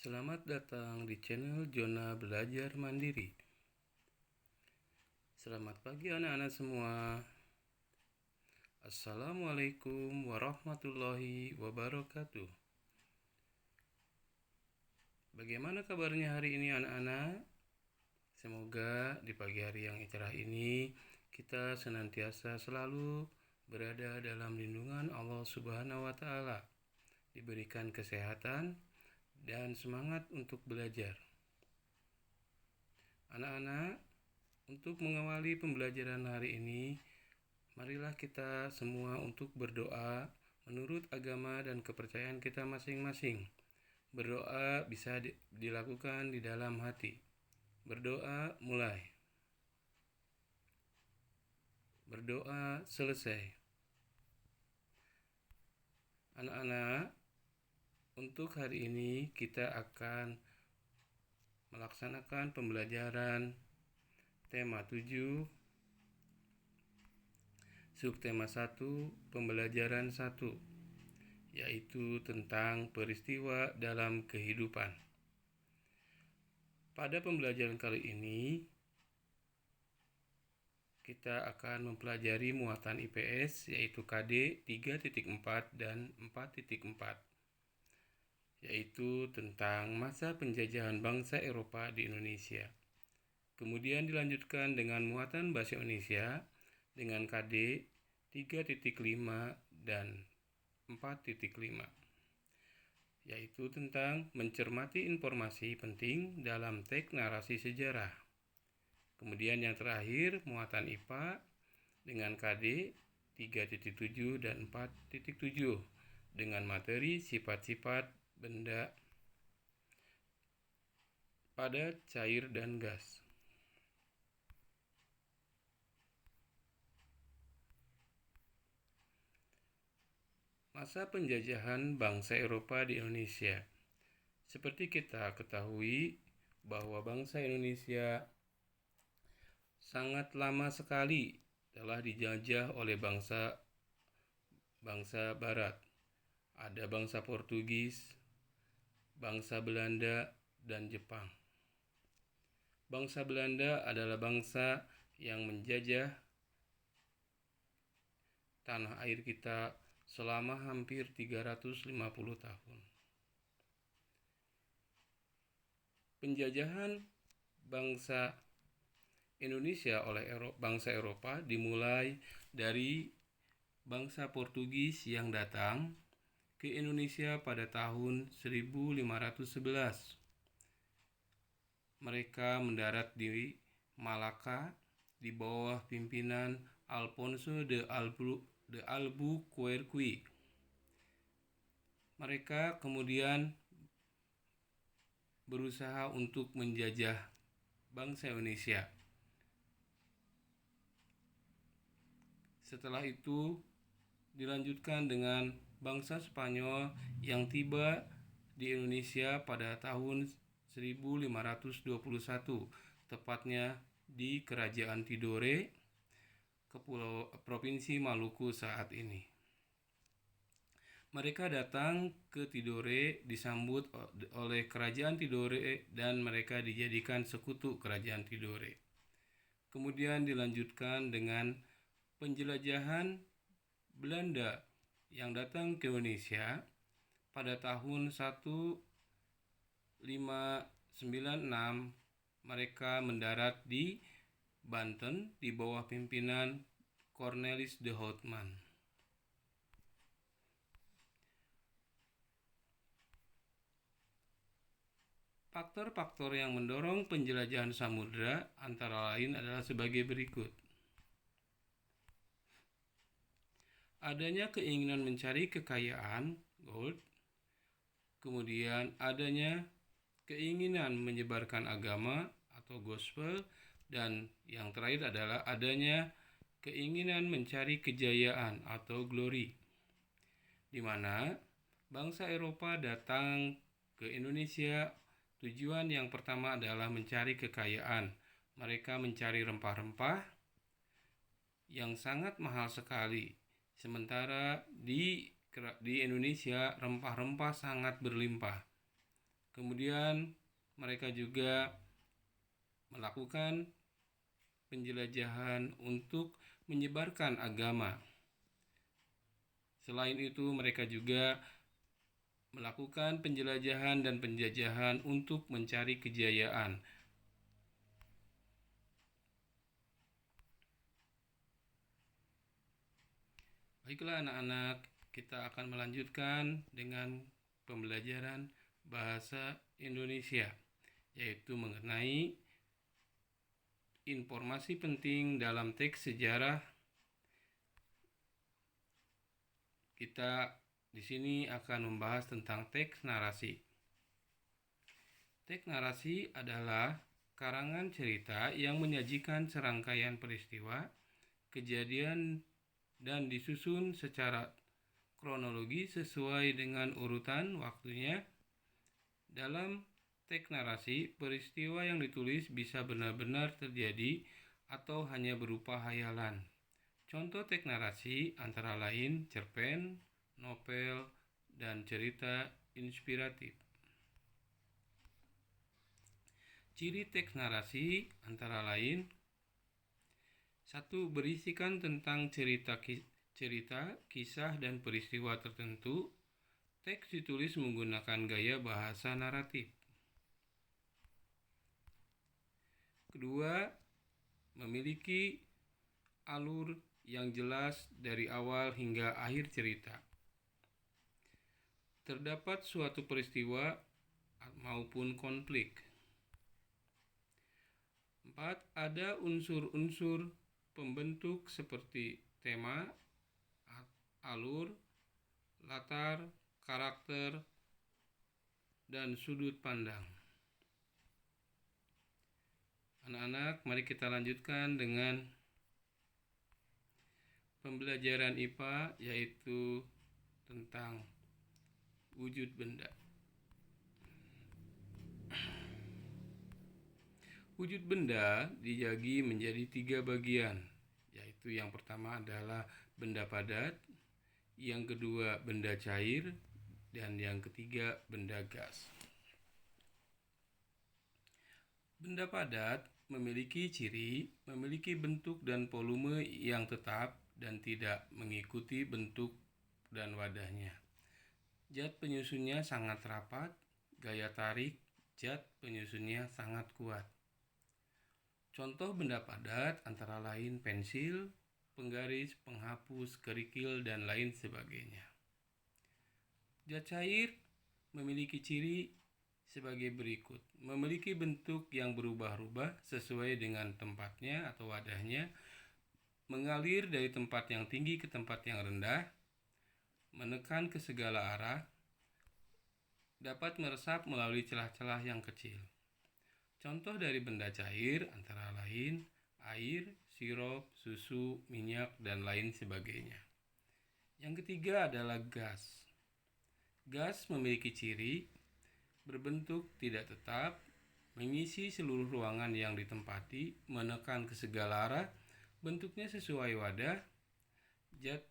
Selamat datang di channel Jona Belajar Mandiri. Selamat pagi anak-anak semua. Assalamualaikum warahmatullahi wabarakatuh. Bagaimana kabarnya hari ini anak-anak? Semoga di pagi hari yang cerah ini kita senantiasa selalu berada dalam lindungan Allah Subhanahu wa Ta'ala, diberikan kesehatan dan semangat untuk belajar. Anak-anak, untuk mengawali pembelajaran hari ini, marilah kita semua untuk berdoa menurut agama dan kepercayaan kita masing-masing. Berdoa bisa dilakukan di dalam hati. Berdoa mulai. Berdoa selesai. Anak-anak, untuk hari ini kita akan melaksanakan pembelajaran tema 7, subtema 1, pembelajaran 1, yaitu tentang peristiwa dalam kehidupan. Pada pembelajaran kali ini, kita akan mempelajari muatan IPS, yaitu KD 3.4 dan 4.4, yaitu tentang masa penjajahan bangsa Eropa di Indonesia. Kemudian dilanjutkan dengan muatan bahasa Indonesia dengan KD 3.5 dan 4.5, yaitu tentang mencermati informasi penting dalam teks narasi sejarah. Kemudian yang terakhir muatan IPA dengan KD 3.7 dan 4.7 dengan materi sifat-sifat benda pada cair dan gas. Masa penjajahan bangsa Eropa di Indonesia. Seperti kita ketahui bahwa bangsa Indonesia sangat lama sekali telah dijajah oleh bangsa Barat. Ada bangsa Portugis, bangsa Belanda, dan Jepang. Bangsa Belanda adalah bangsa yang menjajah tanah air kita selama hampir 350 tahun. Penjajahan bangsa Indonesia oleh bangsa Eropa dimulai dari bangsa Portugis yang datang ke Indonesia pada tahun 1511. Mereka mendarat di Malaka di bawah pimpinan Alfonso de Albuquerque. Mereka kemudian berusaha untuk menjajah bangsa Indonesia. Setelah itu dilanjutkan dengan bangsa Spanyol yang tiba di Indonesia pada tahun 1521, tepatnya di Kerajaan Tidore, Provinsi Maluku saat ini. Mereka datang ke Tidore disambut oleh Kerajaan Tidore dan mereka dijadikan sekutu Kerajaan Tidore. Kemudian dilanjutkan dengan penjelajahan Belanda yang datang ke Indonesia pada tahun 1596. Mereka mendarat di Banten di bawah pimpinan Cornelis de Houtman. Faktor-faktor yang mendorong penjelajahan samudra antara lain adalah sebagai berikut. Adanya keinginan mencari kekayaan, gold. Kemudian adanya keinginan menyebarkan agama atau gospel. Dan yang terakhir adalah adanya keinginan mencari kejayaan atau glory, di mana bangsa Eropa datang ke Indonesia. Tujuan yang pertama adalah mencari kekayaan. Mereka mencari rempah-rempah yang sangat mahal sekali. Sementara di Indonesia rempah-rempah sangat berlimpah. Kemudian mereka juga melakukan penjelajahan untuk menyebarkan agama. Selain itu, mereka juga melakukan penjelajahan dan penjajahan untuk mencari kejayaan. Baiklah anak-anak, kita akan melanjutkan dengan pembelajaran bahasa Indonesia, yaitu mengenai informasi penting dalam teks sejarah. Kita di sini akan membahas tentang teks narasi. Teks narasi adalah karangan cerita yang menyajikan serangkaian peristiwa, kejadian, dan disusun secara kronologi sesuai dengan urutan waktunya. Dalam teks narasi, peristiwa yang ditulis bisa benar-benar terjadi atau hanya berupa hayalan. Contoh teks narasi antara lain cerpen, novel, dan cerita inspiratif. Ciri teks narasi antara lain: 1. Berisikan tentang cerita, kisah, dan peristiwa tertentu. Teks ditulis menggunakan gaya bahasa naratif. Kedua, memiliki alur yang jelas dari awal hingga akhir cerita. Terdapat suatu peristiwa maupun konflik. 4. Ada unsur-unsur pembentuk seperti tema, alur, latar, karakter, dan sudut pandang. Anak-anak, mari kita lanjutkan dengan pembelajaran IPA, yaitu tentang wujud benda. Wujud benda dibagi menjadi 3 bagian, yaitu yang pertama adalah benda padat, yang kedua benda cair, dan yang ketiga benda gas. Benda padat memiliki ciri, memiliki bentuk dan volume yang tetap dan tidak mengikuti bentuk dan wadahnya. Zat penyusunnya sangat rapat, gaya tarik zat penyusunnya sangat kuat. Contoh benda padat antara lain pensil, penggaris, penghapus, kerikil, dan lain sebagainya. Zat cair memiliki ciri sebagai berikut: memiliki bentuk yang berubah-ubah sesuai dengan tempatnya atau wadahnya, mengalir dari tempat yang tinggi ke tempat yang rendah, menekan ke segala arah, dapat meresap melalui celah-celah yang kecil. Contoh dari benda cair antara lain air, sirup, susu, minyak, dan lain sebagainya. Yang ketiga adalah gas. Gas memiliki ciri berbentuk tidak tetap, mengisi seluruh ruangan yang ditempati, menekan ke segala arah, bentuknya sesuai wadah, zat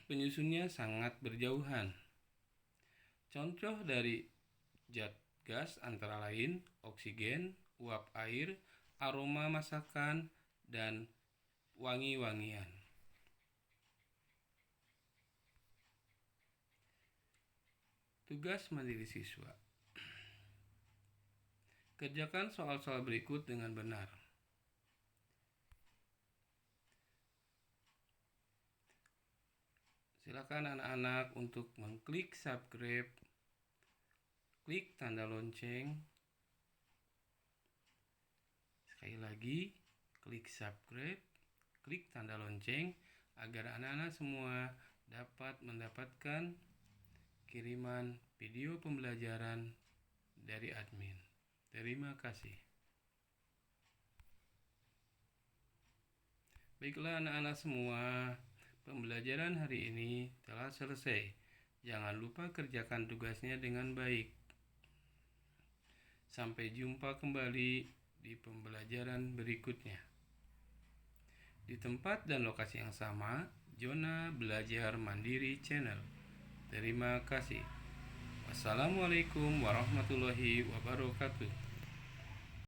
penyusunnya sangat berjauhan. Contoh dari zat gas antara lain oksigen, uap air, aroma masakan, dan wangi-wangian. Tugas mandiri siswa. Kerjakan soal-soal berikut dengan benar. Silakan anak-anak untuk mengklik subscribe, klik tanda lonceng. Sekali lagi, klik subscribe, klik tanda lonceng agar anak-anak semua dapat mendapatkan kiriman video pembelajaran dari admin. Terima kasih. Baiklah anak-anak semua, pembelajaran hari ini telah selesai. Jangan lupa kerjakan tugasnya dengan baik. Sampai jumpa kembali di pembelajaran berikutnya. Di tempat dan lokasi yang sama, Jona Belajar Mandiri Channel. Terima kasih. Assalamualaikum warahmatullahi wabarakatuh.